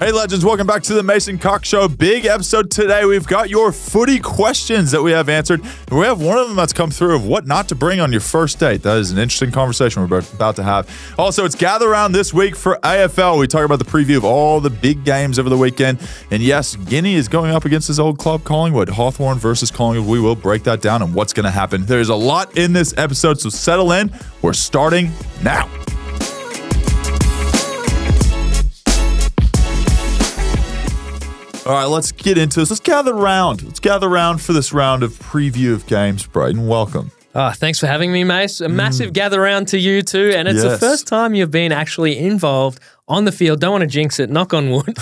Hey legends, welcome back to the Mason Cox Show. Big episode today. We've got your footy questions that we have answered. And we have one of them that's come through of what not to bring on your first date. That is an interesting conversation we're about to have. Also, it's Gather Round this week for AFL. We talk about the preview of all the big games over the weekend. And yes, Ginni is going up against his old club, Collingwood. Hawthorn versus Collingwood. We will break that down and what's going to happen. There's a lot in this episode, so settle in. We're starting now. All right, let's get into this. Let's gather around. Let's gather around for this round of preview of games. Brayden, welcome. Oh, thanks for having me, Mace. A massive gather round to you too. And it's the first time you've been actually involved on the field. Don't want to jinx it, knock on wood,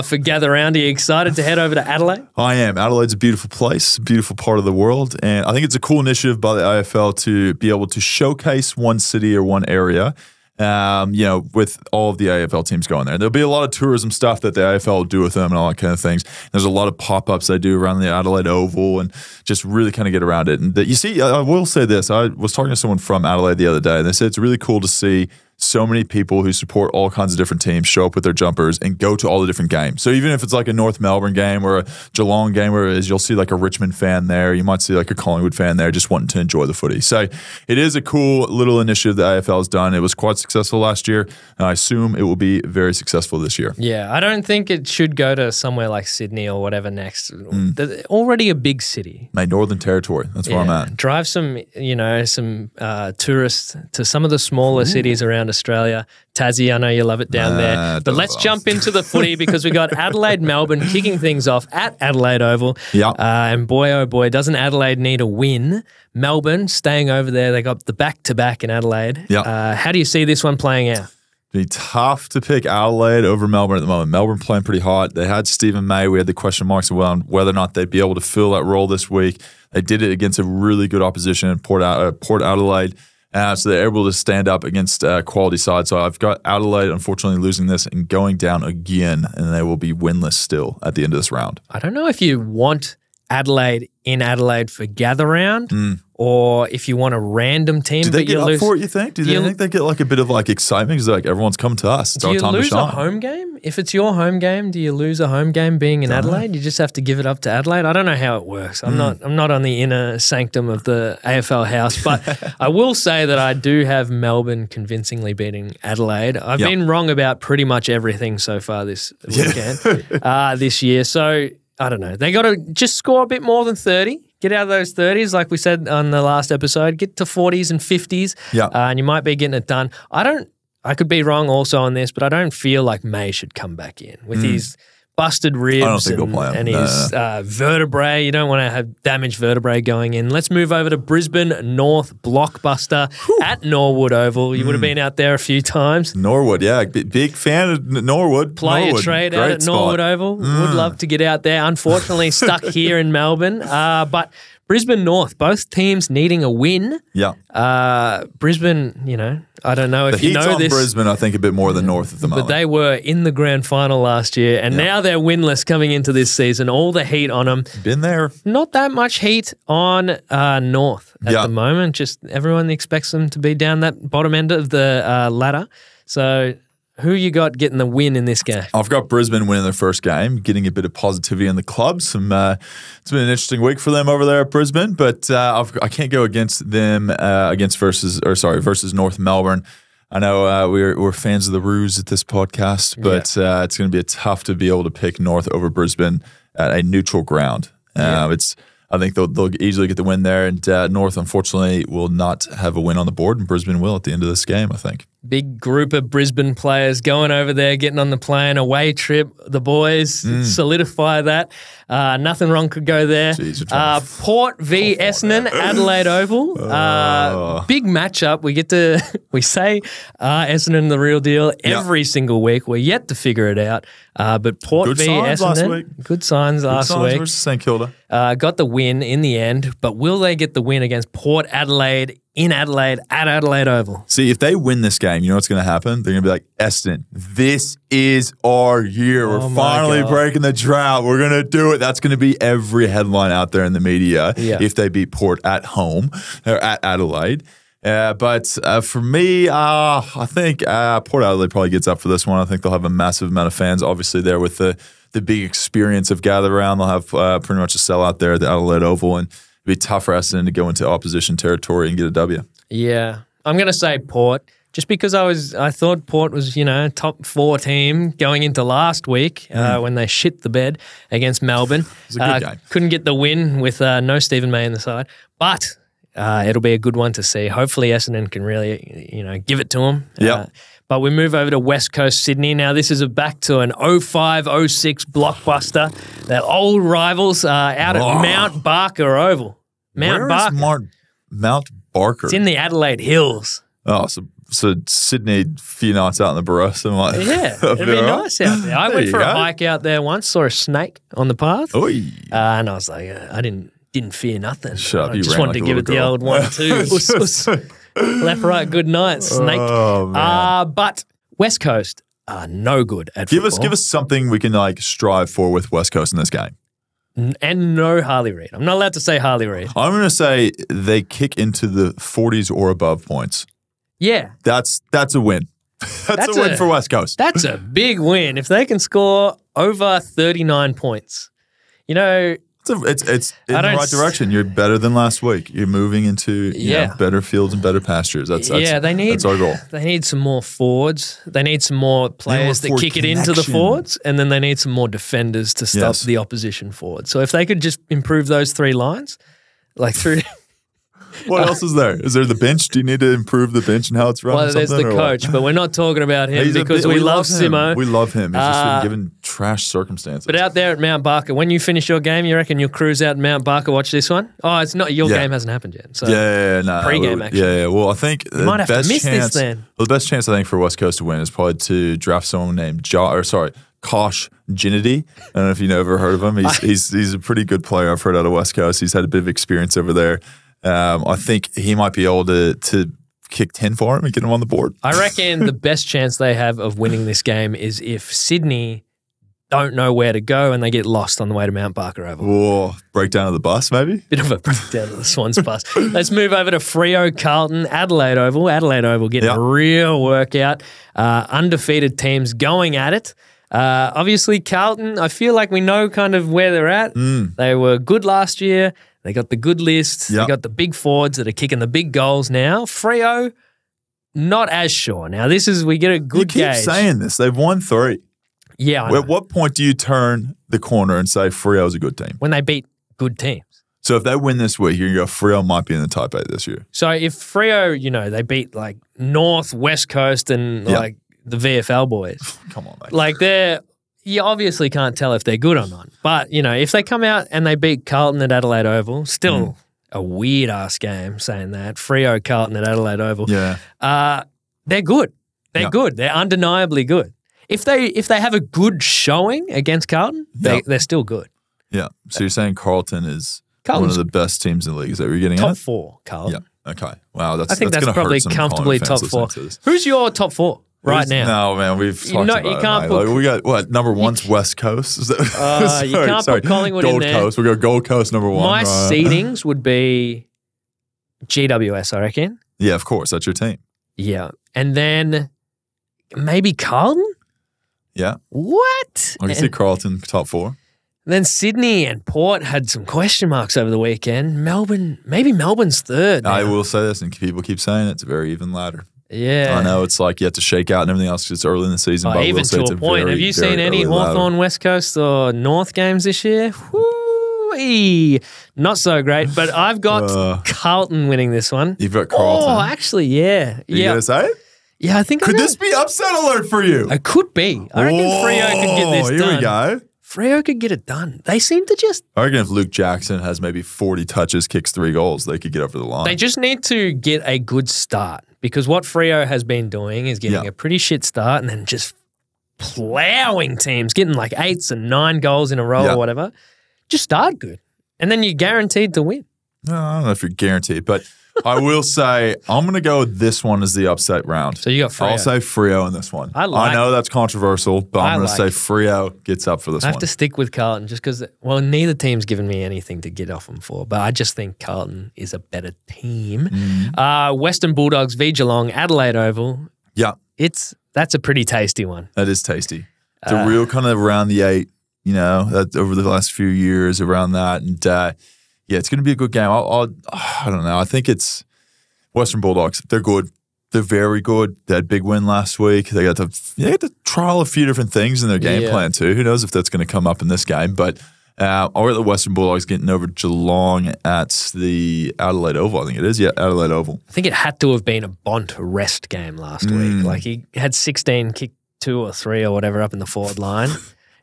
for gather round. Are you excited to head over to Adelaide? I am. Adelaide's a beautiful place, a beautiful part of the world. And I think it's a cool initiative by the AFL to be able to showcase one city or one area. With all of the AFL teams going there. There'll be a lot of tourism stuff that the AFL will do with them and all that kind of things. There's a lot of pop-ups they do around the Adelaide Oval and just really kind of get around it. And you see, I will say this. I was talking to someone from Adelaide the other day, and they said it's really cool to see so many people who support all kinds of different teams show up with their jumpers and go to all the different games. So even if it's like a North Melbourne game or a Geelong game, whereas you'll see like a Richmond fan there, you might see like a Collingwood fan there just wanting to enjoy the footy. So it is a cool little initiative the AFL has done. It was quite successful last year, and I assume it will be very successful this year. Yeah, I don't think it should go to somewhere like Sydney or whatever next. They're already a big city. My Northern Territory, that's where I'm at. Drive some tourists to some of the smaller cities around Australia. Tassie, I know you love it down there. But let's jump into the footy because we got Adelaide, Melbourne kicking things off at Adelaide Oval. Yeah. And boy, oh boy, doesn't Adelaide need a win. Melbourne staying over there. They got the back-to-back in Adelaide. Yeah. How do you see this one playing out? Be tough to pick Adelaide over Melbourne at the moment. Melbourne playing pretty hot. They had Stephen May. We had the question marks around whether or not they'd be able to fill that role this week. They did it against a really good opposition in Port Adelaide. So they're able to stand up against quality side. So I've got Adelaide, unfortunately, losing this and going down again, and they will be winless still at the end of this round. I don't know if you want Adelaide in Adelaide for gather round or if you want a random team. Do they get up for it, you think? Do you think they get like a bit of like excitement because like everyone's come to us? It's our time to shine. Do you lose a home game? If it's your home game, do you lose a home game being in Adelaide? You just have to give it up to Adelaide? I don't know how it works. I'm not on the inner sanctum of the AFL house, but I will say that I do have Melbourne convincingly beating Adelaide. I've been wrong about pretty much everything so far this weekend, this year. So I don't know. They got to just score a bit more than 30. Get out of those 30s, like we said on the last episode. Get to 40s and 50s, and you might be getting it done. I could be wrong also on this, but I don't feel like May should come back in with his busted ribs and his vertebrae. You don't want to have damaged vertebrae going in. Let's move over to Brisbane North Blockbuster at Norwood Oval. You would have been out there a few times. Norwood, yeah. Big fan of Norwood. Play a trade out at Norwood Oval. Would love to get out there. Unfortunately, stuck here in Melbourne. But Brisbane North, both teams needing a win. Yeah. Brisbane, I don't know if you know this. The heat's on Brisbane, I think, a bit more than North at the moment. But they were in the grand final last year, and now they're winless coming into this season. All the heat on them. Been there. Not that much heat on North at the moment. Just everyone expects them to be down that bottom end of the ladder. So who you got getting the win in this game? I've got Brisbane winning their first game, getting a bit of positivity in the club. It's been an interesting week for them over there at Brisbane, but I can't go against them versus North Melbourne. I know we're fans of the Roos at this podcast, but it's going to be tough to be able to pick North over Brisbane at a neutral ground. I think they'll easily get the win there, and North, unfortunately, will not have a win on the board, and Brisbane will at the end of this game, I think. Big group of Brisbane players going over there, getting on the plane, away trip. The boys solidify that. Nothing wrong could go there. Jeez, Port v Essendon, Adelaide Oval. Big matchup. We say Essendon the real deal every single week. We're yet to figure it out. But Port v Essendon, good signs last week versus St Kilda. Got the win in the end. But will they get the win against Port Adelaide in Adelaide at Adelaide Oval? See, if they win this game, you know what's going to happen? They're going to be like, Essendon, this is our year. We're finally breaking the drought. We're going to do it. That's going to be every headline out there in the media if they beat Port at home or at Adelaide. But for me, I think Port Adelaide probably gets up for this one. I think they'll have a massive amount of fans, obviously, there with the big experience of gather around. They'll have pretty much a sellout there at the Adelaide Oval, and it'll be tough for Essendon to go into opposition territory and get a W. Yeah. I'm going to say Port, just because I thought Port was, top 4 team going into last week when they shit the bed against Melbourne. It was a good game. Couldn't get the win with no Stephen May in the side. But it'll be a good one to see. Hopefully Essendon can really, give it to them. Yeah. But we move over to West Coast Sydney. Now, this is back to an 05-06 blockbuster. Their old rivals out at Mount Barker Oval. Where is Mount Barker? It's in the Adelaide Hills. Oh, so Sydney, few nights out in the Barossa. Yeah, it'd be nice out there. I went for a hike out there once, saw a snake on the path. And I was like, I didn't fear nothing. Shut up, I just wanted to give it the old 1-2. Left, right, good night, snake. Oh, man. But West Coast are no good at football. Give us something we can strive for with West Coast in this game. And no Harley Reid. I'm not allowed to say Harley Reid. I'm going to say they kick into the 40s or above points. Yeah. That's a win. That's a win for West Coast. That's a big win. If they can score over 39 points, it's in the right direction. You're better than last week. You're moving into better fields and better pastures. That's our goal. They need some more forwards. They need some more players that kick it into the forwards, and then they need some more defenders to stop the opposition forwards. So if they could just improve those 3 lines, through. What else is there? Is there the bench? Do you need to improve the bench and how it's run? Well, there's the coach, but we're not talking about him because we love Simo. We love him. He's just been given trash circumstances. But out there at Mount Barker, when you finish your game, you reckon you'll cruise out Mount Barker, watch this one? Oh, it's not your game hasn't happened yet. So pre-game action. Yeah. Well, I think you might have to miss this then. Well, the best chance I think for West Coast to win is probably to draft someone named Kosh Ginni. I don't know if you've ever heard of him. He's a pretty good player I've heard out of West Coast. He's had a bit of experience over there. I think he might be able to kick 10 for him and get him on the board. I reckon the best chance they have of winning this game is if Sydney don't know where to go and they get lost on the way to Mount Barker Oval. Oh, breakdown of the bus maybe? Bit of a breakdown of the Swans bus. Let's move over to Freo, Carlton, Adelaide Oval. Adelaide Oval getting a real workout. Undefeated teams going at it. Obviously, Carlton, I feel like we know kind of where they're at. They were good last year. They got the good list. They got the big forwards that are kicking the big goals now. Freo, not as sure. Now, we get a good gauge. You keep saying this. They've won 3. Yeah, I know. At what point do you turn the corner and say Freo's a good team? When they beat good teams. So if they win this week, you go Freo might be in the top 8 this year. So if Freo, they beat North, West Coast and the VFL boys. Come on, mate. You obviously can't tell if they're good or not. But, if they come out and they beat Carlton at Adelaide Oval, still a weird-ass game saying that. Freo, Carlton at Adelaide Oval. Yeah. They're good. They're good. They're undeniably good. If they have a good showing against Carlton, they're still good. Yeah. So you're saying Carlton is one of the best teams in the league. Is that what you're getting top at? Top 4, Carlton. Yeah. Okay. Wow. I think that's probably comfortably top 4. Who's your top 4? Right now. No, man, we've talked about you can't put, we got, what, number 1's West Coast? Is that, you can't put Collingwood Gold in there. Coast. We go Gold Coast number 1. My seedings would be GWS, I reckon. Yeah, of course. That's your team. Yeah. And then maybe Carlton? Yeah. What? I can see Carlton top 4. Then Sydney and Port had some question marks over the weekend. Maybe Melbourne's 3rd. I will say this, and people keep saying it's a very even ladder. Yeah. I know it's you have to shake out and everything else because it's early in the season. But even to a point. Have you seen any Hawthorn West Coast or North games this year? Woo-wee. Not so great, but I've got Carlton winning this one. You've got Carlton. Oh, actually, yeah. You going to say it? Yeah, I think Could this be upset alert for you? It could be. I reckon Freo could get this done. Here we go. Freo could get it done. They seem to just... I reckon if Luke Jackson has maybe 40 touches, kicks 3 goals, they could get over the line. They just need to get a good start because what Freo has been doing is getting a pretty shit start and then just plowing teams, getting 8s and 9 goals in a row or whatever. Just start good. And then you're guaranteed to win. No, I don't know if you're guaranteed, but I will say I'm going to go with this one as the upset round. So you got Freo. I'll say Freo in this one. I know that's controversial, but I'm going to say Freo gets up for this one. I have to stick with Carlton just because, well, neither team's given me anything to get off them for, but I just think Carlton is a better team. Western Bulldogs v Geelong, Adelaide Oval. Yeah. That's a pretty tasty one. That is tasty. It's a real kind of around the 8, that over the last few years around that. And yeah, it's going to be a good game. I don't know. I think it's Western Bulldogs. They're good. They're very good. They had a big win last week. They got to trial a few different things in their game plan too. Who knows if that's going to come up in this game. But I'll get the Western Bulldogs getting over Geelong at the Adelaide Oval. I think it is. Yeah, Adelaide Oval. I think it had to have been a Bont rest game last week. Like he had 16, kicked 2 or 3 or whatever up in the forward line.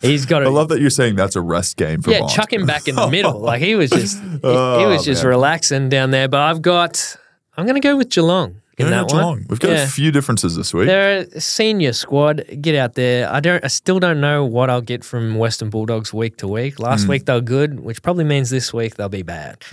He's got. I love that you're saying that's a rest game for Bont. Chuck him back in the middle. Like he was just relaxing down there. But I'm going to go with Geelong in that one. We've got a few differences this week. They're a senior squad. Get out there. I still don't know what I'll get from Western Bulldogs week to week. Last week they were good, which probably means this week they'll be bad.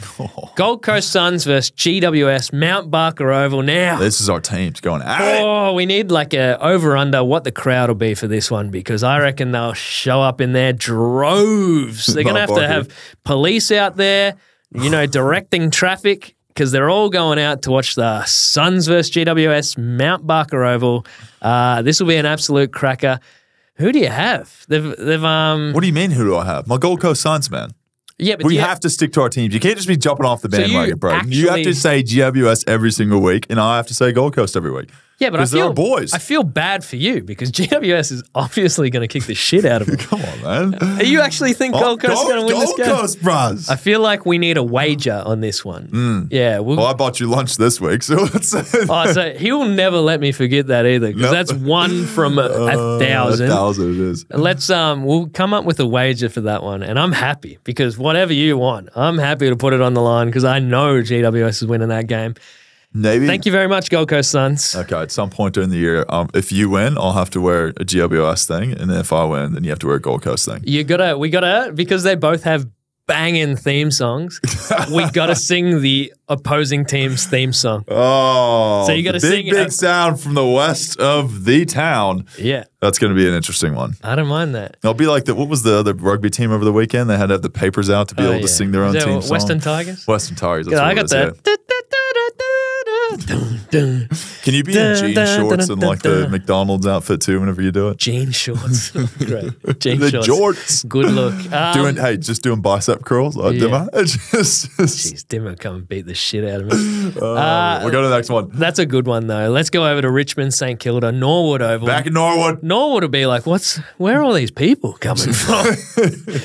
Gold Coast Suns versus GWS, Mount Barker Oval. Now this is our teams going at it. Oh, we need like a over under what the crowd will be for this one because I reckon they'll show up in their droves. They're going to have police out there, directing traffic. Because they're all going out to watch the Suns versus GWS, Mount Barker Oval. This will be an absolute cracker. Who do you have? They've What do you mean, who do I have? My Gold Coast Suns, man. Yeah, but we have to stick to our teams. You can't just be jumping off the bandwagon, bro. You have to say GWS every single week, and I have to say Gold Coast every week. Yeah, but they're boys. I feel bad for you because GWS is obviously going to kick the shit out of them. Come on, man. You actually think Gold Coast is going to win this game? Gold Coast, bros. I feel like we need a wager on this one. Yeah. Well, I bought you lunch this week, so let's say so he'll never let me forget that either because that's one from 1,000. 1,000 it is. Let's we'll come up with a wager for that one, and I'm happy because whatever you want, I'm happy to put it on the line because I know GWS is winning that game. Maybe. Thank you very much, Gold Coast Suns. Okay, at some point during the year, if you win, I'll have to wear a GWS thing, and then if I win, then you have to wear a Gold Coast thing. We gotta, because they both have banging theme songs, we gotta sing the opposing team's theme song. Oh, so you gotta sing big sound from the west of the town. Yeah, that's gonna be an interesting one. I don't mind that. It'll be like what was the other rugby team over the weekend? They had to have the papers out to be able to sing their own team song. Western Tigers. Western Tigers. I got that. Yeah. Can you be in jean shorts and like the McDonald's outfit too whenever you do it? Jean shorts. Great. Jean the shorts. jorts. Good look. Just doing bicep curls like Dimmer. Jeez, Dimmer come and beat the shit out of me. We'll go to the next one. That's a good one though. Let's go over to Richmond, St Kilda, Norwood Oval. Back in Norwood. Norwood will be like, where are all these people coming from?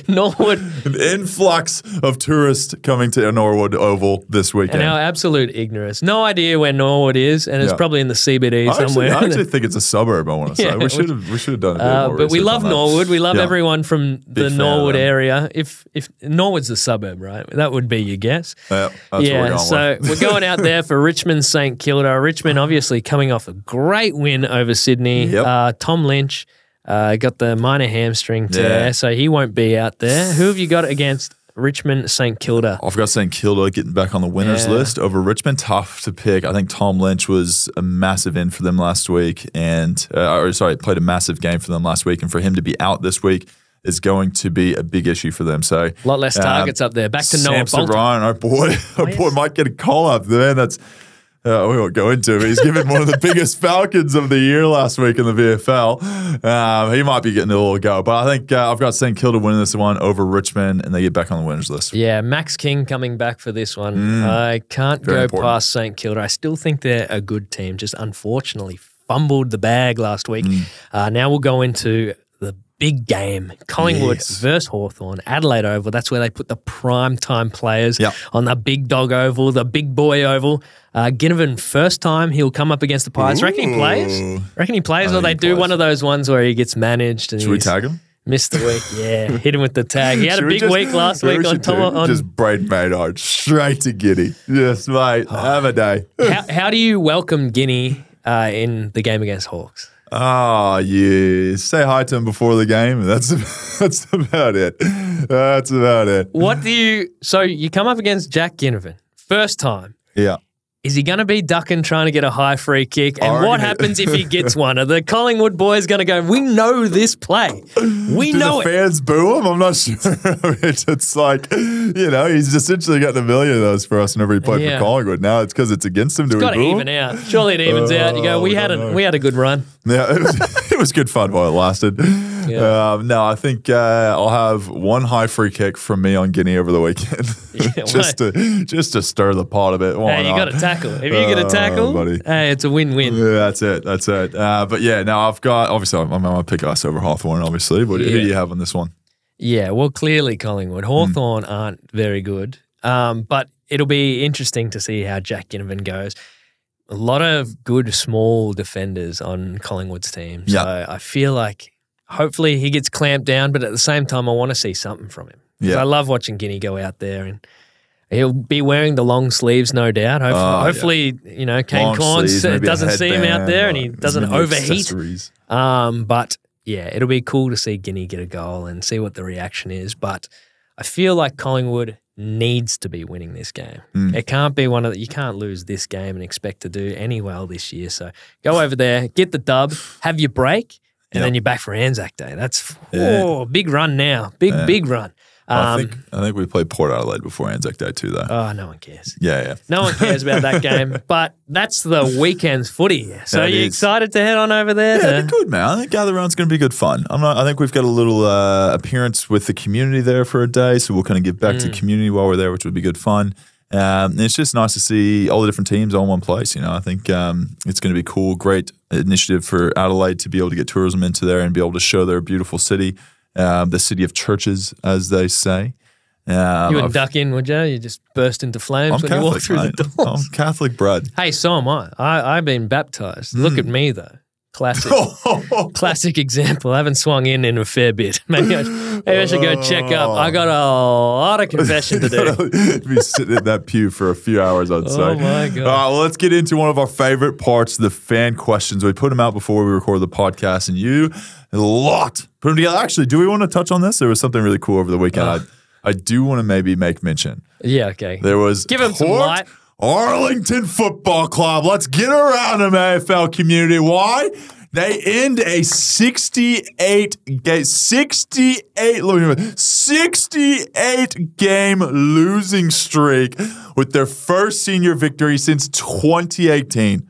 Norwood. An influx of tourists coming to Norwood Oval this weekend. And our absolute ignorance. No idea where Norwood is, and it's probably in the CBD somewhere. I actually think it's a suburb, I want to say. We should have done it. But we love Norwood. We love everyone from the Norwood area. If Norwood's a suburb, right? That would be your guess. Yeah, that's what we're going so we're going out there for Richmond, St Kilda. Richmond obviously coming off a great win over Sydney. Yep. Tom Lynch got the minor hamstring tear, so he won't be out there. Who have you got against Richmond, St Kilda? I've got St Kilda getting back on the winners list over Richmond. Tough to pick. I think Tom Lynch was a massive in for them last week, and played a massive game for them last week, and for him to be out this week is going to be a big issue for them. So a lot less targets up there. Back to Noah Samson Bolton. Ryan, our boy might get a call up. Man, that's we won't go into it. He's given one of the biggest Falcons of the year last week in the VFL. He might be getting a little go. But I think I've got St Kilda winning this one over Richmond, and they get back on the winners list. Yeah, Max King coming back for this one. I can't go past St Kilda. I still think they're a good team, just unfortunately fumbled the bag last week. Now we'll go into the big game. Collingwood versus Hawthorn, Adelaide Oval. That's where they put the prime time players on the big dog oval, the big boy oval. Ginnivan, first time he'll come up against the Pies. Reckon he plays? Reckon he plays, or they do one of those ones where he gets managed. And should we tag him? Missed the week. Yeah, hit him with the tag. He had a big week last week on Tom. Just Brayden Maynard straight to Ginni. Yes, mate. Have a day. How do you welcome Ginni in the game against Hawks? Oh, yeah. Say hi to him before the game. That's about it. That's about it. So you come up against Jack Ginnivan, first time. Yeah. Is he going to be ducking trying to get a high free kick? And what happens if he gets one? Are the Collingwood boys going to go, we know this play. We know it. Do the fans boo him? I'm not sure. It's like, he's essentially gotten a million of those for us whenever he played for Collingwood. Now it's because it's against him. It's got to even out. Surely it evens out. You go, we had a good run. Yeah, it was good fun while it lasted. Yeah. No, I think I'll have one high free kick from me on Ginni over the weekend, just to stir the pot a bit. Hey, you got to tackle. If you get a tackle, buddy. Hey, it's a win-win. Yeah, that's it. But yeah, now I've got obviously I'm going to pick us over Hawthorn. Obviously, but who do you have on this one? Yeah, well, clearly Collingwood. Hawthorn aren't very good, but it'll be interesting to see how Jack Ginnivan goes. A lot of good small defenders on Collingwood's team, so I feel like. Hopefully he gets clamped down, but at the same time, I want to see something from him. I love watching Ginni go out there, and he'll be wearing the long sleeves, no doubt. Hopefully, Kane Corns doesn't see him out there and he doesn't overheat. But yeah, it'll be cool to see Ginni get a goal and see what the reaction is. But I feel like Collingwood needs to be winning this game. It can't be you can't lose this game and expect to do any well this year. So go over there, get the dub, have your break. And then you're back for Anzac Day. That's big run now. Big run. I think we played Port Adelaide before Anzac Day too, though. Oh, no one cares. Yeah. No one cares about that game. But that's the weekend's footy. So are you excited to head on over there? Yeah, it'd be good, man. I think Gather Round's going to be good fun. I think we've got a little appearance with the community there for a day, so we'll kind of give back to the community while we're there, which would be good fun. And it's just nice to see all the different teams all in one place. I think it's going to be cool. Great initiative for Adelaide to be able to get tourism into there and be able to show their beautiful city, the city of churches, as they say. You wouldn't duck in, would you? You just burst into flames when you walk through the doors. I'm Catholic bred. Hey, so am I. I've been baptized. Look at me, though. Classic example. I haven't swung in a fair bit. Maybe I should go check up. I got a lot of confession to do. Be sitting in that pew for a few hours, I'd say. Oh, my God. All right, well, let's get into one of our favorite parts, the fan questions. We put them out before we record the podcast, and you, a lot, put them together. Actually, do we want to touch on this? There was something really cool over the weekend. I do want to maybe make mention. Yeah, okay. There was Give him some light. Arlington Football Club. Let's get around them, AFL community. Why? They end a 68 game losing streak with their first senior victory since 2018.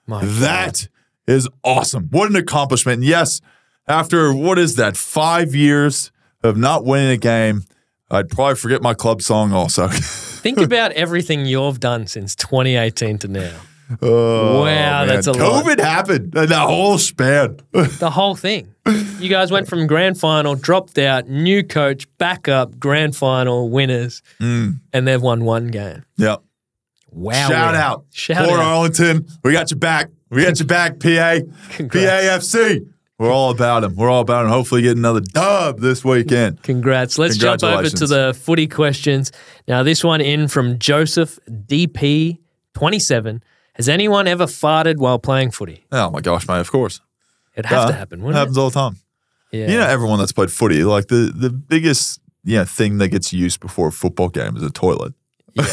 That is awesome. What an accomplishment. And yes, after, 5 years of not winning a game, I'd probably forget my club song also. Think about everything you've done since 2018 to now. Oh, wow, man. That's a lot. COVID happened. The whole span. The whole thing. You guys went from grand final, dropped out, new coach, back up, grand final, winners, and they've won one game. Yep. Wow. Shout out. Port Arlington. We got your back. PA. PAFC. We're all about him. Hopefully get another dub this weekend. Congrats. Let's jump over to the footy questions. Now, this one in from Joseph DP 27. Has anyone ever farted while playing footy? Oh, my gosh, mate, of course. It'd have to happen, wouldn't it? Happens all the time. Yeah. Everyone that's played footy, like the biggest thing that gets used before a football game is a toilet. Yeah.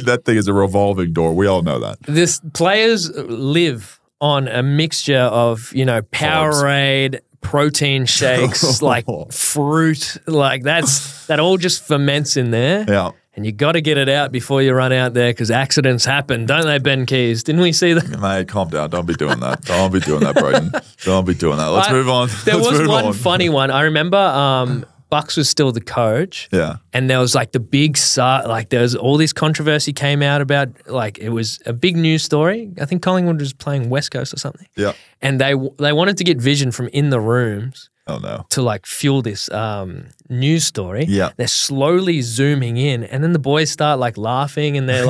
That thing is a revolving door. We all know that. Players live on a mixture of, Powerade, protein shakes, like fruit, like that all just ferments in there. Yeah. And you got to get it out before you run out there because accidents happen, don't they, Ben Keys? Didn't we see that? Mate, calm down. Don't be doing that. Don't be doing that, Brayden. Don't be doing that. Let's move on. There was one funny one. I remember Bucks was still the coach. Yeah. And there was like the big, there was all this controversy came out about, it was a big news story. I think Collingwood was playing West Coast or something. Yeah. And they wanted to get vision from in the rooms. Oh, no. To fuel this news story. Yeah. They're slowly zooming in and then the boys start laughing and they're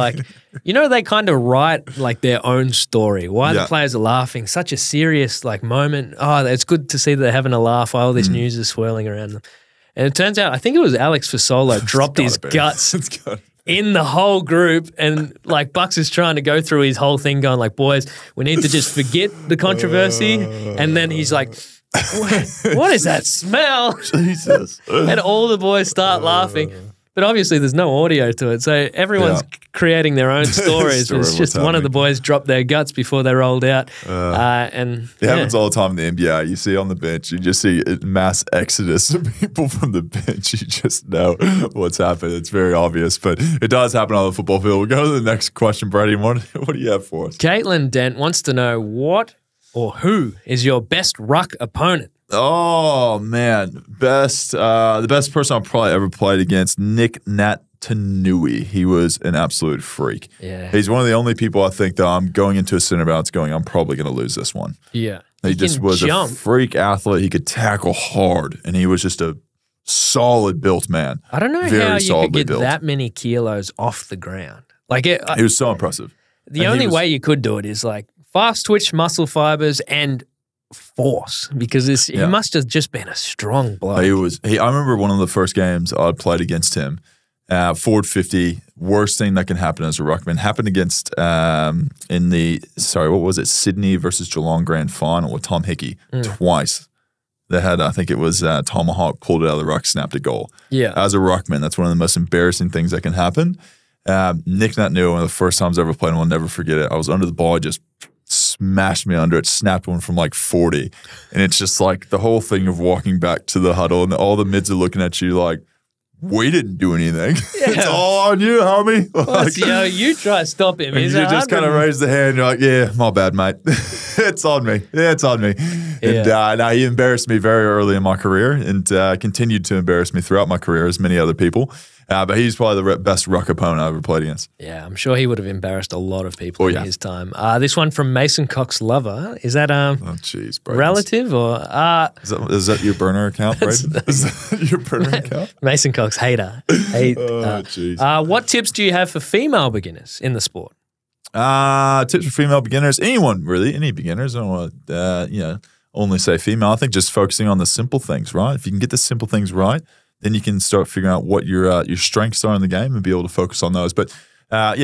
they kind of write their own story. Why the players are laughing. Such a serious moment. Oh, it's good to see that they're having a laugh while all this news is swirling around them. And it turns out, I think it was Alex Fasolo dropped his guts in the whole group and Bucks is trying to go through his whole thing going boys, we need to just forget the controversy. And then he's like, what is that smell? Jesus. And all the boys start laughing. But obviously there's no audio to it. So everyone's creating their own stories. It's just one of the boys dropped their guts before they rolled out. And it happens all the time in the NBA. You see on the bench, you just see a mass exodus of people from the bench. You just know what's happened. It's very obvious, but it does happen on the football field. We'll go to the next question, Brayden. What do you have for us? Caitlin Dent wants to know what or who is your best ruck opponent? Oh, man. The best person I've probably ever played against, Nick Naitanui. He was an absolute freak. Yeah. He's one of the only people I think that I'm going into a center bounce going, I'm probably going to lose this one. Yeah. He just was a freak athlete. He could tackle hard, and he was just a solid built man. I don't know how you could get that many kilos off the ground. Like it was so impressive. The only way you could do it is like fast twitch muscle fibers and force, because he must have just been a strong bloke. I remember one of the first games I'd played against him, forward 50, worst thing that can happen as a ruckman. Happened against Sydney versus Geelong grand final with Tom Hickey twice. They had, I think it was Tomahawk pulled it out of the ruck, snapped a goal. Yeah. As a ruckman, that's one of the most embarrassing things that can happen. Nick Naitanui, one of the first times I ever played him, I'll never forget it. I was under the ball, I just smashed me under it, snapped one from like 40. And it's just like the whole thing of walking back to the huddle and all the mids are looking at you like, we didn't do anything. Yeah. It's all on you, homie. Well, you try to stop him. You just kind of raise the hand. You're like, yeah, my bad, mate. It's on me. Yeah, it's on me. Yeah. And he embarrassed me very early in my career and continued to embarrass me throughout my career, as many other people. But he's probably the best ruck opponent I ever played against. Yeah, I'm sure he would have embarrassed a lot of people in his time. This one from Mason Cox Lover. Is that relative or is that your burner account, Brayden? Is that your burner account? Mason Cox hater. What tips do you have for female beginners in the sport? Tips for female beginners? Anyone really? Any beginners? I don't want to only say female. I think just focusing on the simple things, right? If you can get the simple things right, then you can start figuring out what your strengths are in the game and be able to focus on those. But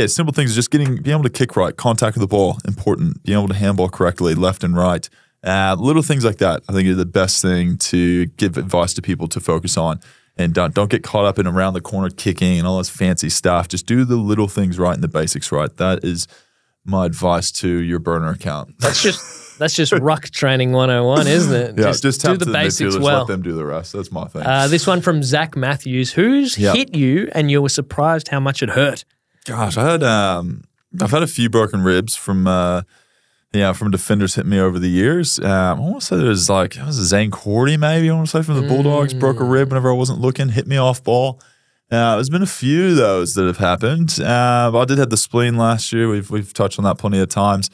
simple things are just being able to kick right, contact with the ball, important. Being able to handball correctly, left and right. Little things like that, I think, are the best thing to give advice to people to focus on. And don't get caught up in around the corner kicking and all this fancy stuff. Just do the little things right and the basics right. That is my advice to your burner account. That's just ruck training 101, isn't it? Yeah, just do the basics well. Let them do the rest. That's my thing. This one from Zach Matthews. Who's hit you and you were surprised how much it hurt? Gosh, I've had a few broken ribs from defenders hitting me over the years. I want to say it was Zane Cordy maybe. I want to say from the Bulldogs, broke a rib whenever I wasn't looking, hit me off ball. There's been a few of those that have happened. But I did have the spleen last year. We've touched on that plenty of times.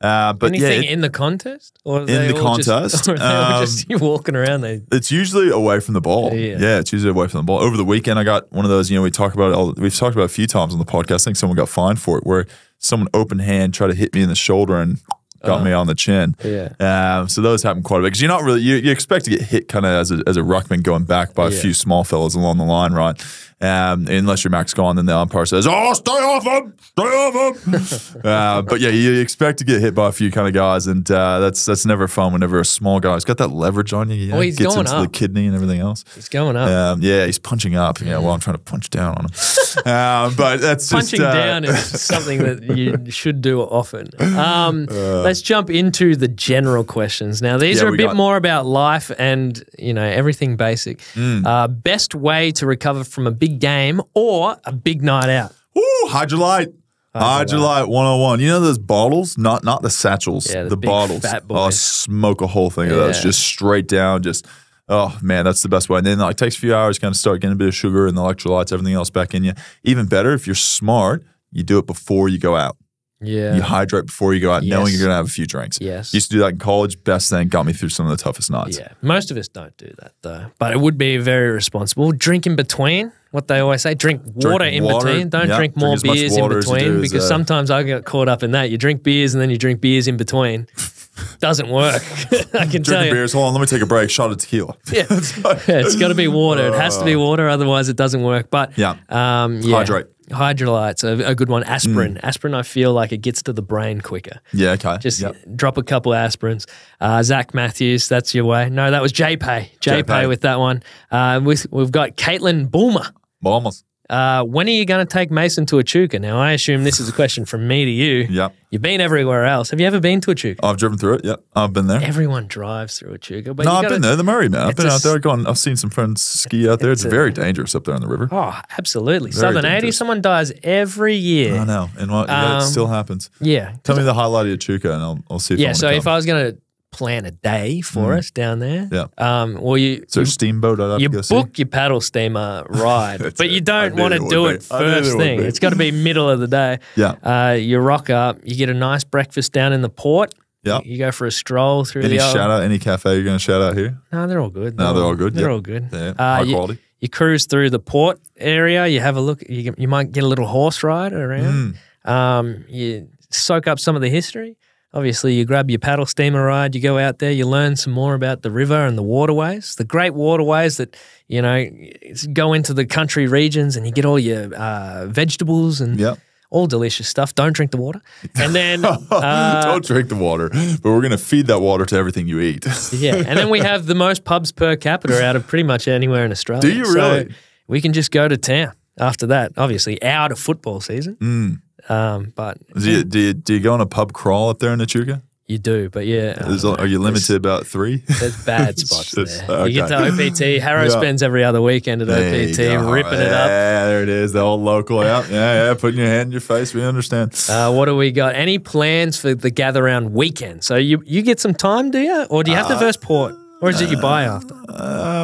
But anything in the contest? Or in the contest? Or are just you walking around? It's usually away from the ball. Yeah, it's usually away from the ball. Over the weekend, I got one of those, we've talked about it a few times on the podcast. I think someone got fined for it, where someone open hand tried to hit me in the shoulder and got me on the chin. Yeah. So those happen quite a bit because you're not really you expect to get hit kind of as a ruckman going back by a few small fellas along the line, right? Unless you're Max gone, then the umpire says, "Oh, stay off him, stay off him." But you expect to get hit by a few kind of guys, and that's never fun. Whenever a small guy's got that leverage on you, he's gets going into up. the kidney and everything else. He's going up. He's punching up. While I'm trying to punch down on him. But that's punching down is something that you should do often. Let's jump into the general questions now. These are a bit more about life and everything basic. Best way to recover from a big game or a big night out? Ooh, Hydrolite. Hydrolite 101. You know those bottles? Not the satchels. Yeah, the big bottles. fat boys. I'll smoke a whole thing of those. Just straight down. Oh man, that's the best way. And then it takes a few hours to kind of start getting a bit of sugar and the electrolytes, everything else back in you. Even better, if you're smart, you do it before you go out. Yeah. You hydrate before you go out, knowing you're going to have a few drinks. Yes. Used to do that in college. Best thing, got me through some of the toughest nights. Yeah. Most of us don't do that, though. But it would be very responsible. Drink in between, what they always say. Drink water in between. Don't drink more beers in between because sometimes I get caught up in that. You drink beers and then you drink beers in between. Doesn't work. I can tell you. Beers. Hold on, let me take a break. Shot of tequila. Yeah. It's got to be water. It has to be water, otherwise it doesn't work. But hydrate. Hydrolyte's a good one. Aspirin. Aspirin, I feel like it gets to the brain quicker. Yeah, okay. Just drop a couple of aspirins. Zach Matthews, that's your way. No, that was JPay. JPay with that one. We've got Caitlin Bulmer. Bulmers. When are you going to take Mason to Echuca? Now, I assume this is a question from me to you. Yep. You've been everywhere else. Have you ever been to Echuca? I've driven through it. Yep. I've been there. Everyone drives through Echuca. But No, I've been there. The Murray, man. I've been out there. I've seen some friends ski out there. It's very dangerous up there on the river. Oh, absolutely. Very Southern 80, dangerous. someone dies every year. I know. And it still happens. Yeah. Tell me the highlight of Echuca and I'll see if I want to come. If I was going to plan a day for us down there. Yeah. So a steamboat I'd have you to go see? book your paddle steamer ride, but you don't want to do it I knew first it would thing. be. It's got to be middle of the day. Yeah. You rock up, you get a nice breakfast down in the port. Yeah. You go for a stroll through Any the old... shout out, any cafe you're going to shout out here? No, they're all good. No, they're all good. They're all good. Yeah. High quality. You cruise through the port area. You have a look. You might get a little horse ride around. You soak up some of the history. Obviously, you grab your paddle steamer ride. You go out there. You learn some more about the river and the waterways, the great waterways that go into the country regions, and you get all your vegetables and all delicious stuff. Don't drink the water, and then don't drink the water. But we're going to feed that water to everything you eat. Yeah, and then we have the most pubs per capita out of pretty much anywhere in Australia. Do you really? So we can just go to town after that. Obviously, out of football season. But do you go on a pub crawl up there in Echuca? You do, but are you limited to about 3? There's bad spots there. Okay. You get to OPT. Harrow spends every other weekend at OPT, ripping it up. Yeah, there it is, the old local. Yeah, putting your hand in your face. We understand. What do we got? Any plans for the gather round weekend? So you get some time, do you? Or do you have to verse port? Or is it you buy after?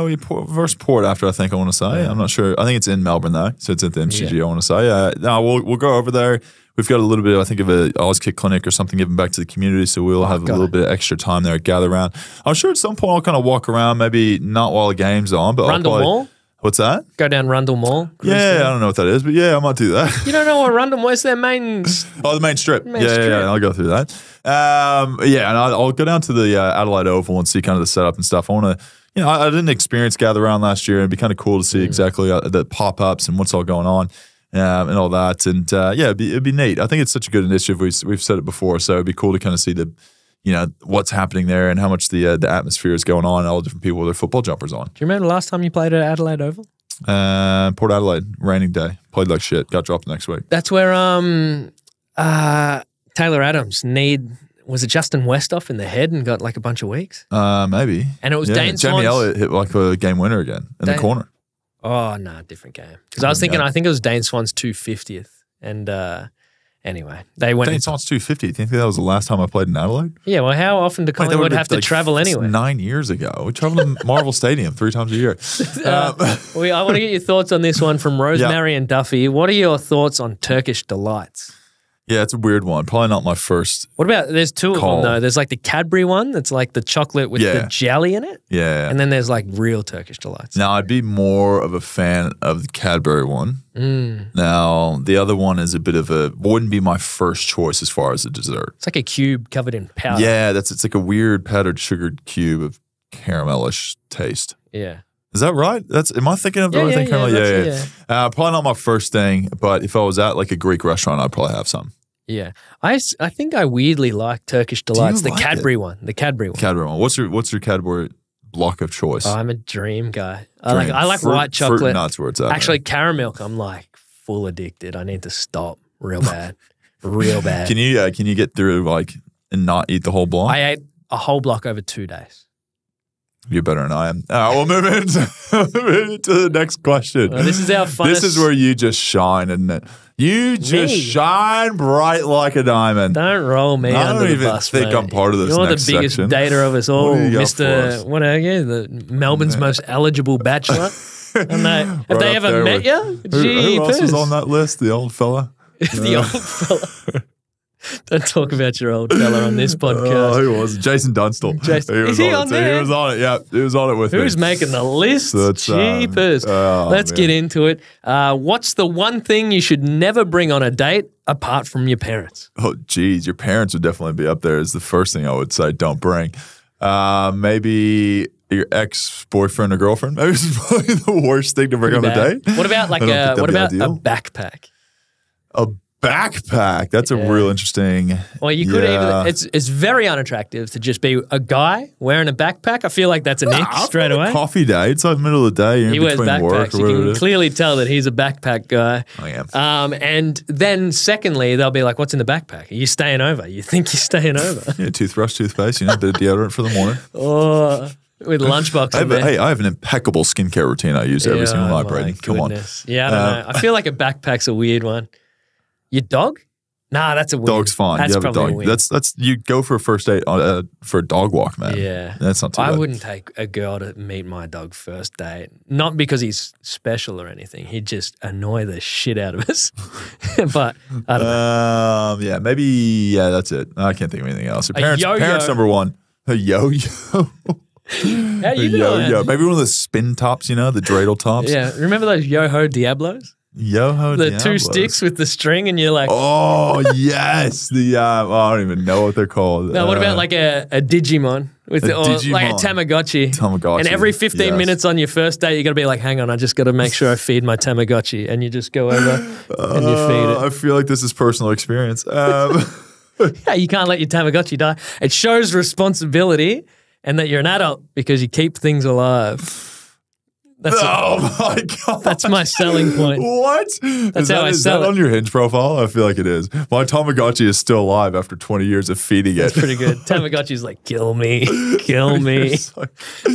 We verse port after, I think I want to say. I'm not sure. I think it's in Melbourne, though. So it's at the MCG, I want to say. No, we'll go over there. We've got a little bit, I think, of a Auskick clinic or something given back to the community, so we'll have a little bit of extra time there at gather round. I'm sure at some point I'll kind of walk around, maybe not while the game's on, but Rundle Mall? What's that? Go down Rundle Mall. Yeah, I don't know what that is, but I might do that. You don't know what Rundle Mall is? Their main... the main strip. Main strip. Yeah, I'll go through that. And I'll go down to the Adelaide Oval and see kind of the setup and stuff. I want to, I didn't experience gather round last year, and it'd be kind of cool to see exactly the pop-ups and what's all going on. And all that, and it'd be neat. I think it's such a good initiative. We've said it before, so it'd be cool to kind of see what's happening there and how much the atmosphere is going on, and all the different people with their football jumpers on. Do you remember the last time you played at Adelaide Oval? Port Adelaide, raining day, played like shit, got dropped the next week. That's where Taylor Adams was it Justin Westhoff in the head and got like a bunch of weeks? Maybe. And it was Dane Jamie Swans. Elliott hit like a game winner again in the corner. Oh, no, different game. Because I was thinking, I think it was Dane Swan's 250th. And anyway, they went. Dane Swan's 250. Do you think that was the last time I played in Adelaide? Yeah, well, how often do Collingwood have to travel anyway? 9 years ago. We traveled to Marvel Stadium 3 times a year. I want to get your thoughts on this one from Rosemary and Duffy. What are your thoughts on Turkish Delights? Yeah, it's a weird one. Probably not my first. What about, there's two of them though. There's like the Cadbury one that's like the chocolate with the jelly in it. Yeah. And then there's like real Turkish Delights. Now, I'd be more of a fan of the Cadbury one. Now, the other one is wouldn't be my first choice as far as a dessert. It's like a cube covered in powder. Yeah, it's like a weird powdered sugared cube of caramelish taste. Yeah. Is that right? Am I thinking of the right thing? Yeah. Probably not my first thing, but if I was at like a Greek restaurant, I'd probably have some. Yeah. I think I weirdly like Turkish Delights, the like Cadbury one. The Cadbury one. Cadbury one. What's your Cadbury block of choice? Oh, I'm a dream guy. I like white chocolate. Fruit nuts where it's at. Actually, caramel, I'm like full addicted. I need to stop real bad. Real bad. Can you get through and not eat the whole block? I ate a whole block over 2 days. You're better than I am. We'll move into the next question. Well, this is our funnest. This is where you just shine, isn't it? You just shine bright like a diamond. Don't roll me under the bus, I don't even think I'm part of this You're next the biggest section. dater of us all, Mr. What are you? The Melbourne's most eligible bachelor. Have they ever met you? Who else was on that list? The old fella? The old fella. Don't talk about your old fella on this podcast. Oh, who was it? Jason Dunstall. Is he on there? He was on it. Yeah, he was on it with me. Who's making the list? So Jeepers. Let's get into it. What's the one thing you should never bring on a date apart from your parents? Oh, geez. Your parents would definitely be up there is the first thing I would say don't bring. Maybe your ex-boyfriend or girlfriend. Maybe it's probably the worst thing to bring on a date. What about a backpack? A backpack. That's a real interesting. Or you could even, it's very unattractive to just be a guy wearing a backpack. I feel like that's an ick straight away. Coffee day. It's like middle of the day. You're he in wears between work backpacks. or You can clearly tell that he's a backpack guy. I am. And then secondly, they'll be like, what's in the backpack? Are you staying over? You think you're staying over? Yeah, toothbrush, toothpaste, a bit of deodorant for the morning. Oh, with lunchbox in there. Hey, I have an impeccable skincare routine I use every single night, Brayden. Come on. Yeah, I don't know. I feel like a backpack's a weird one. Your dog? Nah, that's a weird. Dog's fine. That's you have a dog. weird. That's you go for a first date for a dog walk, man. Yeah, that's not too bad. I wouldn't take a girl to meet my dog first date. Not because he's special or anything. He'd just annoy the shit out of us. But I don't know. Yeah, maybe. Yeah, that's it. I can't think of anything else. Parents number one. A yo-yo. How you doing? Yo-yo. Maybe one of the spin tops, the dreidel tops. Yeah, remember those Yo-Ho Diablos? Yo-Ho The Diablos. 2 sticks with the string and you're like... Oh, yes. I don't even know what they're called. No, what about like a Digimon? Like a Tamagotchi. Tamagotchi. And every 15 minutes on your first date, you got to be like, hang on, I just got to make sure I feed my Tamagotchi. And you just go over and you feed it. I feel like this is personal experience. Yeah, you can't let your Tamagotchi die. It shows responsibility and that you're an adult because you keep things alive. Oh my God. That's my selling point. What? That's how I sell it. On your Hinge profile? I feel like it is. My Tamagotchi is still alive after 20 years of feeding it. That's pretty good. Tamagotchi's like, kill me. Kill me.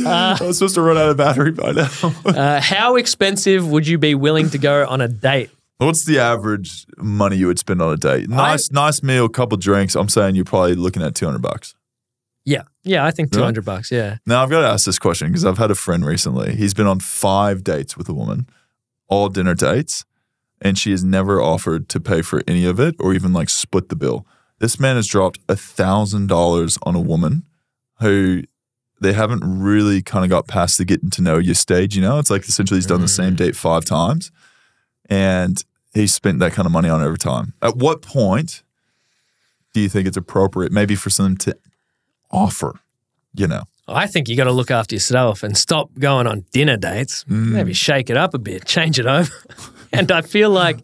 I was supposed to run out of battery by now. How expensive would you be willing to go on a date? What's the average money you would spend on a date? Nice meal, couple drinks. I'm saying you're probably looking at $200. Yeah, I think $200. Yeah. Now I've got to ask this question because I've had a friend recently. He's been on 5 dates with a woman, all dinner dates, and she has never offered to pay for any of it or even like split the bill. This man has dropped $1,000 on a woman who they haven't really kind of got past the getting to know you stage. It's like essentially he's done the same date 5 times, and he's spent that kind of money on it every time. At what point do you think it's appropriate, maybe for someone to offer, I think you got to look after yourself and stop going on dinner dates. Maybe shake it up a bit, change it over. And I feel like,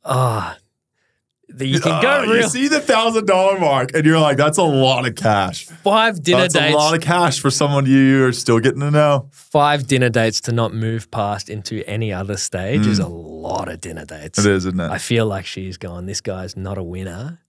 you can go real. You see the $1,000 mark and you're like, that's a lot of cash. 5 dinner dates. That's a lot of cash for someone you are still getting to know. 5 dinner dates to not move past into any other stage is a lot of dinner dates. It is, isn't it? I feel like she's gone, this guy's not a winner.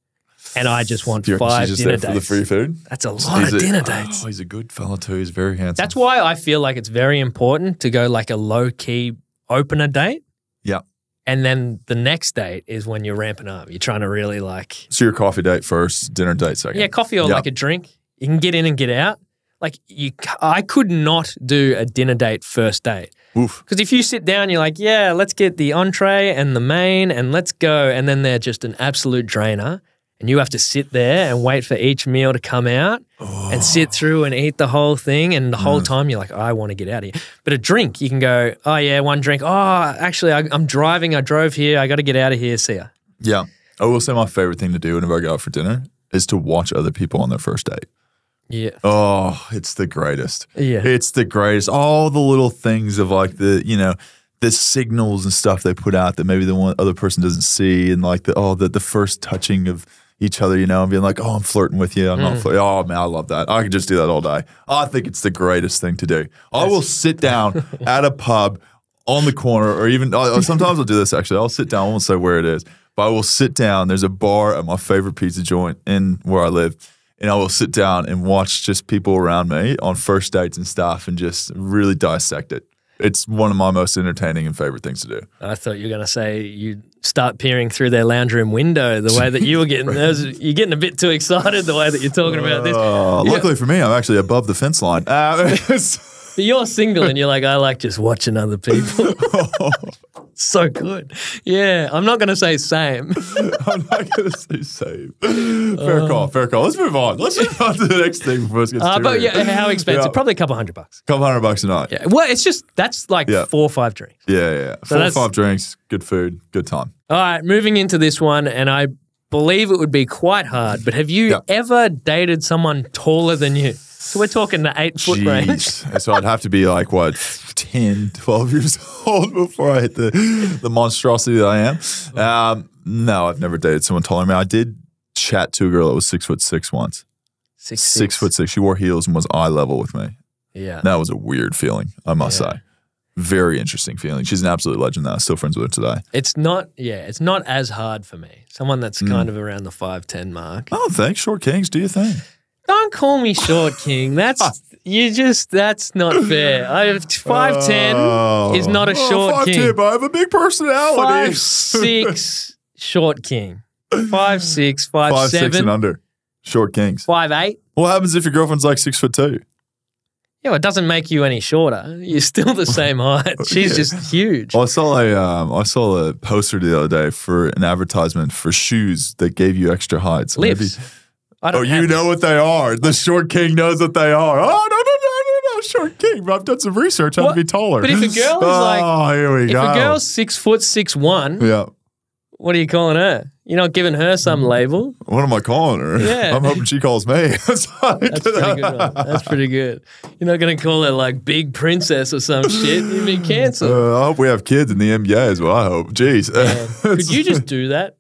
And I just want she's 5 just dinner there dates. For the free food? That's a lot of dinner dates. Oh, he's a good fella too. He's very handsome. That's why I feel like it's very important to go like a low-key opener date. Yeah. And then the next date is when you're ramping up. You're trying to really like... So your coffee date first, dinner date second. Yeah, coffee or like a drink. You can get in and get out. Like I could not do a dinner date first date. Oof. Because if you sit down, you're like, yeah, let's get the entree and the main and let's go. And then they're just an absolute drainer. And you have to sit there and wait for each meal to come out and sit through and eat the whole thing. And the whole time you're like, I want to get out of here. But a drink, you can go, oh, yeah, 1 drink. Oh, actually, I'm driving. I drove here. I got to get out of here. See ya. Yeah. I will say my favorite thing to do whenever I go out for dinner is to watch other people on their first date. Yeah. Oh, it's the greatest. Yeah. It's the greatest. All the little things of like the signals and stuff they put out that maybe the one other person doesn't see, and like the first touching of each other, and being like, oh, I'm flirting with you. I'm not flirting. Oh, man, I love that. I could just do that all day. I think it's the greatest thing to do. I will sit down at a pub on the corner, or even sometimes I'll do this actually. I'll sit down. I won't say where it is, but I will sit down. There's a bar at my favorite pizza joint in where I live, and I will sit down and watch just people around me on first dates and stuff and just really dissect it. It's one of my most entertaining and favorite things to do. I thought you were going to say you start peering through their lounge room window the way that you were getting. You're getting a bit too excited the way that you're talking about this. Luckily for me, I'm actually above the fence line. But you're single and you're like, I like just watching other people. So good. Yeah, I'm not going to say same. I'm not going to say same. Fair call. Let's move on. Let's move on to the next thing before it gets too But weird. how expensive? Probably a couple $100. Couple $100 a night. Yeah. Well, it's just, that's like 4 or 5 drinks. Yeah. So 4 or 5 drinks, good food, good time. All right, moving into this one, and I believe it would be quite hard, but have you ever dated someone taller than you? So we're talking the 8-foot range. So I'd have to be like, 10, 12 years old before I hit the monstrosity that I am. No, I've never dated someone taller than me. I did chat to a girl that was 6'6" once. 6'6". She wore heels and was eye level with me. Yeah. That was a weird feeling, I must say. Very interesting feeling. She's an absolute legend now. Still friends with her today. It's not as hard for me. Someone that's kind of around the 5'10" mark. Oh, thanks. Short kings, do your thing. Don't call me short king. That's not fair. I have 5'10" is not a short king. 5'10", but I have a big personality. 5'6" short king. 5'6", 5'7". 5'6" and under. Short kings. 5'8". What happens if your girlfriend's like 6'2"? Yeah, well, it doesn't make you any shorter. You're still the same height. She's just huge. Well, I saw a poster the other day for an advertisement for shoes that gave you extra height. So Lifts. You know what they are. The short king knows what they are. Oh, no, short king. But I've done some research on to be taller. But if a girl is here we go. If a girl's 6 foot 6'1", yeah. What are you calling her? You're not giving her some label. What am I calling her? Yeah. I'm hoping she calls me. That's pretty good one. That's pretty good. You're not going to call her like big princess or some shit. You'd be cancelled. I hope we have kids in the NBA is what I hope. Jeez. Could you just do that?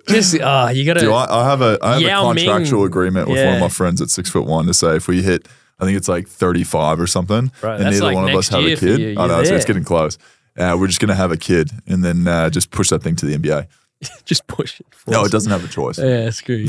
Just you got to. I have a contractual agreement with one of my friends at 6'1" to say if we hit, I think it's like 35 or something, right, and neither one of us have a kid. I know, so it's getting close. We're just going to have a kid and then just push that thing to the NBA. Just push it. No, it doesn't have a choice. Yeah, screw you.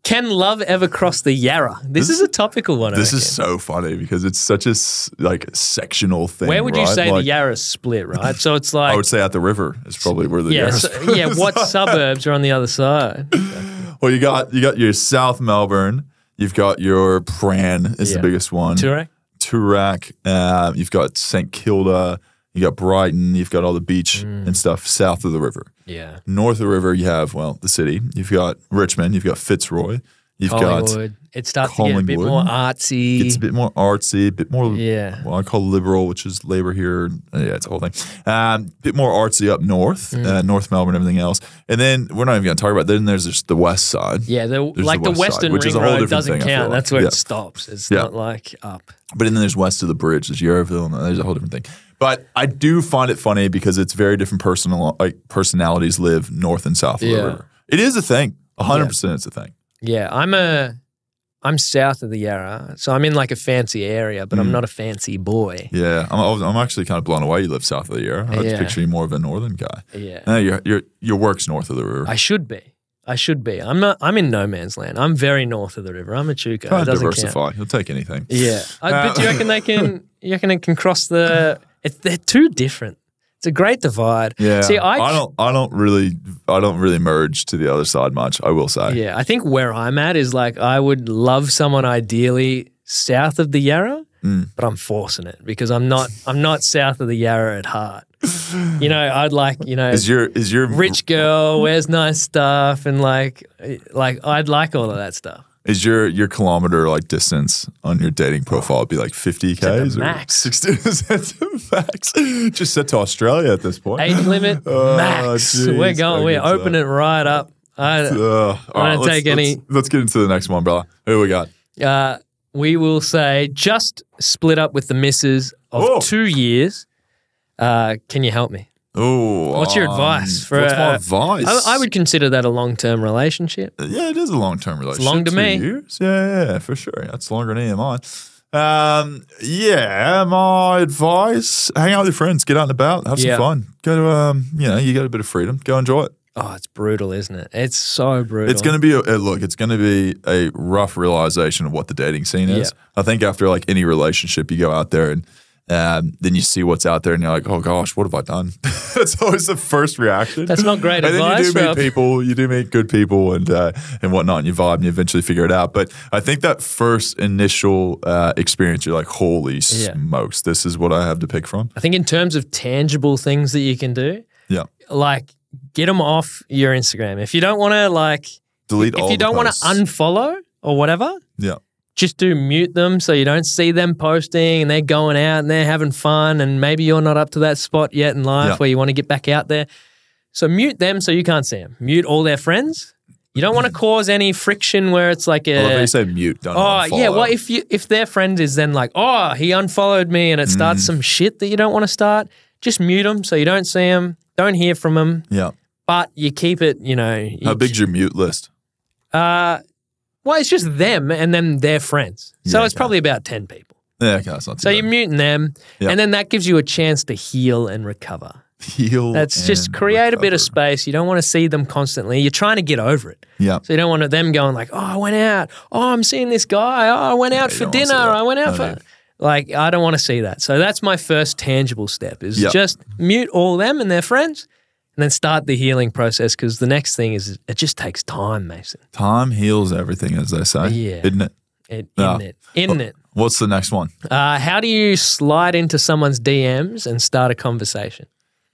Can love ever cross the Yara? This is a topical one. This is so funny because it's such a sectional thing. Where would you say the Yara's split, right? So it's like... I would say at the river is probably where the Yara's split. What suburbs are on the other side? Well, you got your South Melbourne. You've got your Bren is the biggest one. Toorak. You've got St Kilda. You got Brayden, you've got all the beach and stuff south of the river. Yeah. North of the river, you have, the city. You've got Richmond, you've got Fitzroy. You've Collingwood. It starts to get a bit more artsy. It's a bit more artsy, a bit more, I call liberal, which is labor here. Yeah, it's a whole thing. Bit more artsy up north, North Melbourne, everything else. And then we're not even going to talk about, then there's just the west side. Yeah, the Western Ring Road doesn't count. That's where it stops. It's not like up. But then there's west of the bridge, there's Yarraville, and there's a whole different thing. But I do find it funny because it's very different personalities live north and south of the river. It is a thing. 100% it's a thing. Yeah, I'm south of the Yara, so I'm in like a fancy area, but I'm not a fancy boy. Yeah, I'm actually kind of blown away you live south of the Yara. I was picturing more of a northern guy. Yeah. No, your work's north of the river. I should be. I'm in no man's land. I'm very north of the river. I'm a Chuka. Try to diversify. You'll take anything. Yeah. But do you reckon it can cross the... They're too different. It's a great divide. Yeah. See, I don't really merge to the other side much, I will say. Yeah. I think where I'm at is like I would love someone ideally south of the Yara, but I'm forcing it because I'm not south of the Yara at heart. I'd like, is your rich girl, wears nice stuff, and like I'd like all of that stuff. Is your kilometer distance on your dating profile be like 50 Ks or max? 60? Is that the max? Just set to Australia at this point. Age limit max. Geez, we're opening it right up. I don't take any. Let's get into the next one, brother. Who we got? We will say just split up with the missus of 2 years. Can you help me? Oh, what's your advice? What's my advice? I would consider that a long-term relationship. Yeah, it is a long-term relationship. It's long to 2 me. Years? Yeah, for sure. That's longer than mine. My advice: hang out with your friends, get out and about, have some fun. Go to, you got a bit of freedom. Go enjoy it. Oh, it's brutal, isn't it? It's so brutal. It's going to be it's going to be a rough realization of what the dating scene is. I think after any relationship, you go out there and then you see what's out there and you're like, oh gosh, what have I done? That's always the first reaction. That's not great advice. And then you do meet good people and whatnot, and you vibe and you eventually figure it out. But I think that first initial experience, you're like, holy smokes, this is what I have to pick from. I think in terms of tangible things that you can do, get them off your Instagram. If you don't want to delete all. If you don't want to unfollow or whatever, just do mute them so you don't see them posting and they're going out and they're having fun and maybe you're not up to that spot yet in life where you want to get back out there. So mute them so you can't see them. Mute all their friends. You don't want to cause any friction where it's like a... Well, if you say mute, don't unfollow. Yeah, well, if their friend is then like, oh, he unfollowed me and it starts some shit that you don't want to start, just mute them so you don't see them, don't hear from them. Yeah. but you keep it, How big's your mute list? Well, it's just them and then their friends. So it's probably about 10 people. Yeah, okay, that's not too So bad. you're muting them, and then that gives you a chance to heal and recover. That's just create a bit of space. You don't want to see them constantly. You're trying to get over it. Yeah. So you don't want them going like, oh, I went out. Oh, I'm seeing this guy. Oh, I went out for dinner. I went out for... Like, I don't want to see that. So that's my first tangible step is just mute all them and their friends and then start the healing process because the next thing is it just takes time, Mason. Time heals everything, as they say. Yeah. Isn't it? Isn't it? What's the next one? How do you slide into someone's DMs and start a conversation?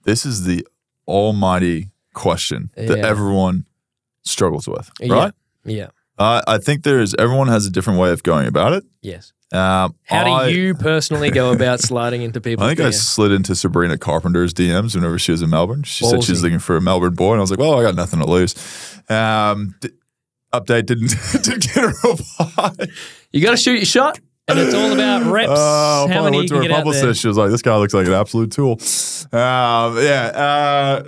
This is the almighty question that everyone struggles with, right? Yeah. I think everyone has a different way of going about it. Yes. How do you personally go about sliding into people's DMs? I think I slid into Sabrina Carpenter's DMs whenever she was in Melbourne. She said she was looking for a Melbourne boy, and I was like, well, I got nothing to lose. Update didn't get a reply. You got to shoot your shot. And it's all about reps. How many went to her publicist. She was like, this guy looks like an absolute tool. No, I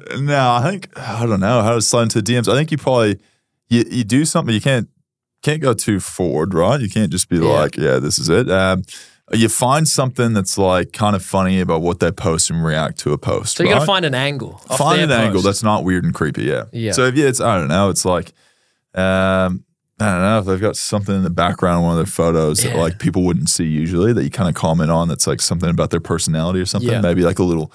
don't know how to slide into DMs. I think you probably, you do something, you can't go too forward, right? You can't just be like, this is it. You find something that's like kind of funny about what they post and react to a post. So you got to find an angle. Find an angle that's not weird and creepy, yeah. So if I don't know, it's like, I don't know if they've got something in the background, one of their photos that like people wouldn't see usually that you kind of comment on that's like something about their personality or something. Maybe like a little,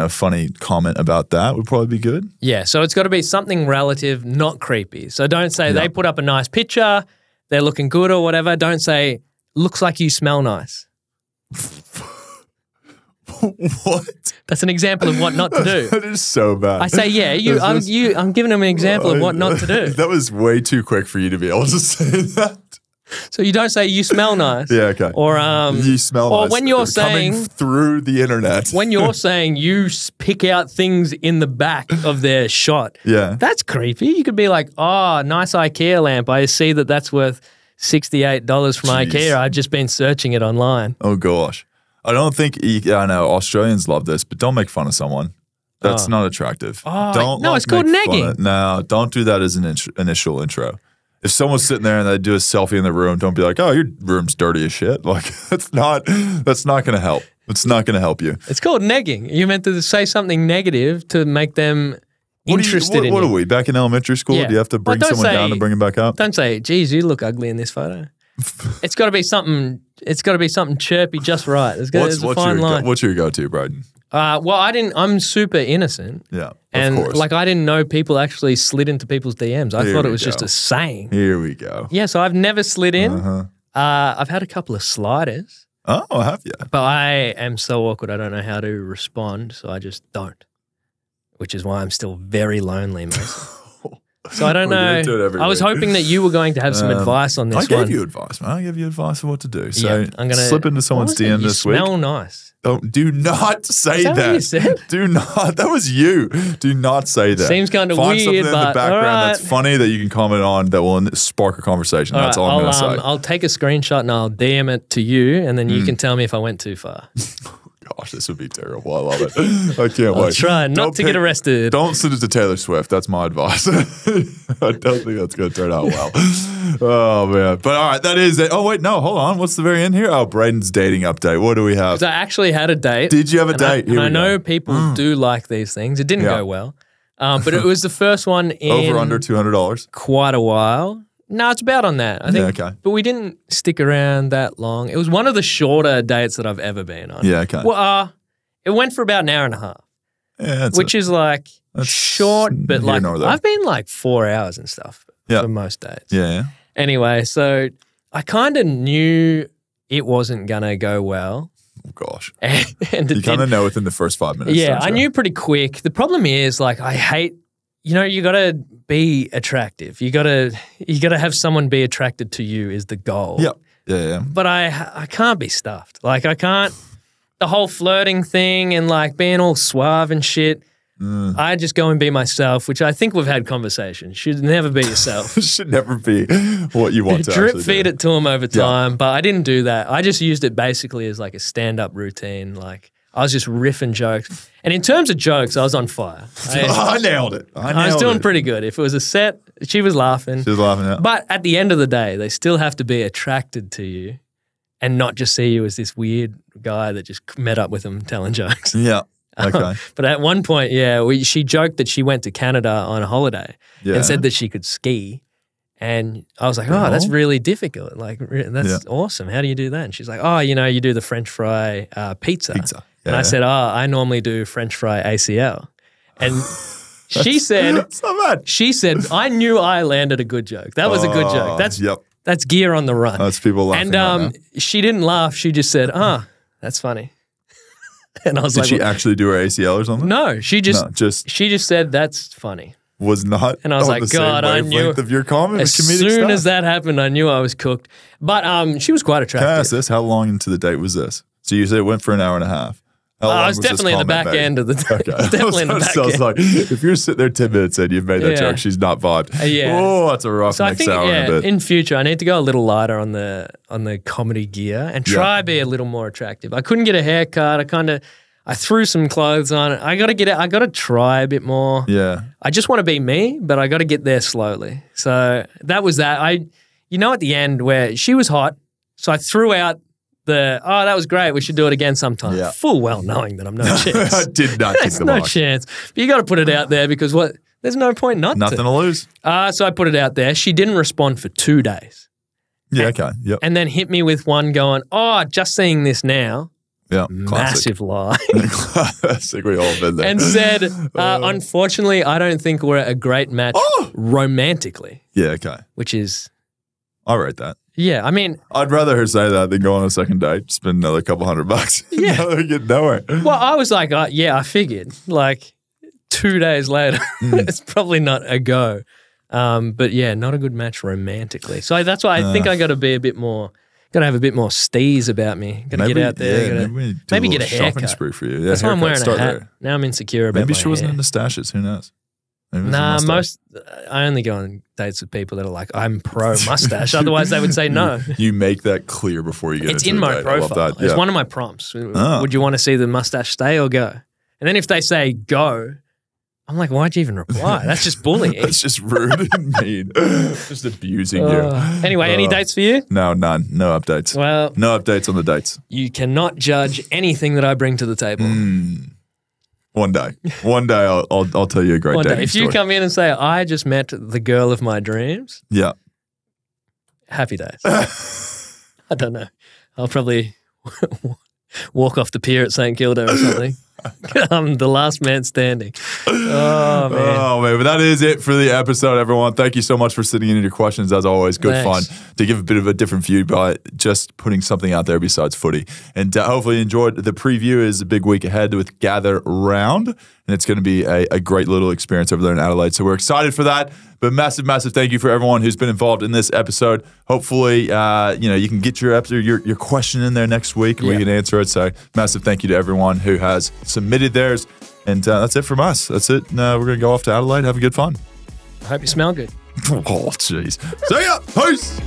funny comment about that would probably be good. Yeah. So it's got to be something relative, not creepy. So don't say they put up a nice picture, they're looking good or whatever. Don't say, looks like you smell nice. What? That's an example of what not to do. That is so bad. I say, I'm giving them an example of what not to do. That was way too quick for you to be able to say that. So you don't say you smell nice. Yeah, okay. Or you smell nice. Or when you're saying coming through the internet. When you're saying you pick out things in the back of their shot. Yeah. That's creepy. You could be like, oh, nice IKEA lamp. I see that's worth $68 from IKEA. I've just been searching it online. Oh gosh. I don't think, I know Australians love this, but don't make fun of someone. That's not attractive. It's called negging. No, don't do that as an initial intro. If someone's sitting there and they do a selfie in the room, don't be like, oh, your room's dirty as shit. Like, that's not going to help. It's not going to help you. It's called negging. You meant to say something negative to make them interested in you. What are we, back in elementary school? Yeah. Do you have to bring someone down to bring them back up? Don't say, geez, you look ugly in this photo. It's got to be something. It's got to be something chirpy, just right. There's a fine line. What's your go-to, Brayden? I'm super innocent. Yeah, and of course. I didn't know people actually slid into people's DMs. I thought it was just a saying. Here we go. Yeah, so I've never slid in. I've had a couple of sliders. Oh, have you? But I am so awkward. I don't know how to respond, so I just don't. Which is why I'm still very lonely, Mason. So I don't know. I was hoping that you were going to have some advice on this one. I gave you advice, man. I gave you advice on what to do. So I'm gonna slip into someone's DM this week. You smell nice. Do not say that. What you said? Do not. That was you. Do not say that. Seems kind of weird, something but in the background that's funny that you can comment on that will spark a conversation. That's all I'm going to say. I'll take a screenshot and I'll DM it to you, and then you can tell me if I went too far. Gosh, this would be terrible. I love it. I can't wait. I'll try not to get arrested. Don't send it to Taylor Swift. That's my advice. I don't think that's going to turn out well. Oh, man. But all right, that is it. Oh, wait, no, hold on. What's the very end here? Oh, Brayden's dating update. What do we have? Because I actually had a date. Did you have a date? I know people do like these things. It didn't go well. But it was the first one in... Over under $200? Quite a while. No, it's about on that. I think. Yeah, okay. But we didn't stick around that long. It was one of the shorter dates that I've ever been on. Yeah, okay. Well, it went for about an hour and a half. Yeah, which is like short, but like I've been like 4 hours and stuff for most dates. Yeah. Anyway, so I kind of knew it wasn't going to go well. Oh, gosh. And you kind of know within the first 5 minutes. Yeah, I knew pretty quick. The problem is like I hate, you got to be attractive. You got to have someone be attracted to you is the goal. Yep. Yeah. But I can't be stuffed. Like I can't. The whole flirting thing and like being all suave and shit. I just go and be myself, which I think we've had conversations. Should never be yourself. Should never be what you want to drip feed it to them over time, but I didn't do that. I just used it basically as like a stand-up routine. Like I was just riffing jokes. And in terms of jokes, I was on fire. I nailed it. I was doing pretty good. If it was a set, she was laughing. She was laughing, yeah. But at the end of the day, they still have to be attracted to you and not just see you as this weird guy that just met up with them telling jokes. Yeah. Okay. But at one point, she joked that she went to Canada on a holiday and said that she could ski. And I was like, oh, that's really difficult. Like, that's awesome. How do you do that? And she's like, oh, you do the French fry pizza. Yeah, and I said, oh, I normally do French fry ACL. And she said, that's not bad. She said, I knew I landed a good joke. That was a good joke. That's gear on the run. That's people laughing. And she didn't laugh. She just said, that's funny. And I was like, did she actually do her ACL or something? No, she just said, that's funny. Was not. And I was like, God, I knew. Of your comment, as soon as that happened, I knew I was cooked. But she was quite attractive. Can I ask this? How long into the date was this? So you said it went for an hour and a half. I was definitely in the back end of the date. Okay. Definitely in the back end. Like, if you're sitting there 10 minutes in, you've made that joke, she's not vibed. Oh, that's a rough next hour and a bit. In future, I need to go a little lighter on the comedy gear and try be a little more attractive. I couldn't get a haircut. I threw some clothes on. I got to get it. I got to try a bit more. Yeah. I just want to be me, but I got to get there slowly. So that was that. At the end where she was hot, so I threw out that was great. We should do it again sometime. Yeah. Full well knowing that I'm no chance. I did not kick the box. No chance. But you got to put it out there because there's no point Nothing to lose. So I put it out there. She didn't respond for 2 days. Yeah, okay. Yep. And then hit me with one going, just seeing this now. Yeah, massive lie. Classic, we all been there. And said, unfortunately, I don't think we're a great match romantically. Yeah, okay. Which is... I'll rate that. Yeah, I mean... I'd rather her say that than go on a second date, spend another couple $100. Yeah. Get nowhere. Well, I was like, I figured. Like, 2 days later, it's probably not a go. But yeah, not a good match romantically. So that's why I think I got to be a bit more... Got to have a bit more steeze about me. Got to get out there. Yeah, maybe get a haircut. Spree for you. Yeah, that's why I'm wearing a hat. There. Now I'm insecure about maybe my she wasn't hair. into stashes. Who knows? Nah, I only go on dates with people that are like, I'm pro mustache. Otherwise, they would say no. You make that clear before you get into It's in my profile. It's one of my prompts. Would you want to see the mustache stay or go? And then if they say go, I'm like, why'd you even reply? That's just bullying. That's just rude and mean. Just abusing you. Anyway, any dates for you? No, none. No updates. Well, no updates on the dates. You cannot judge anything that I bring to the table. One day. I'll tell you a great dating If you come in and say, I just met the girl of my dreams. Yeah. Happy days. I don't know. I'll probably walk off the pier at St. Kilda or something. I'm the last man standing. Oh, man. Oh, man. But that is it for the episode, everyone. Thank you so much for sitting in your questions. As always, good fun to give a bit of a different view by just putting something out there besides footy. And hopefully you enjoyed the preview. Is a big week ahead with Gather Round. And it's going to be a great little experience over there in Adelaide. So we're excited for that. But massive, massive thank you for everyone who's been involved in this episode. Hopefully, you can get your question in there next week and we can answer it. So massive thank you to everyone who has submitted theirs. And that's it from us. That's it. We're going to go off to Adelaide. Have a good fun. I hope you smell good. Oh, jeez. See ya. Peace.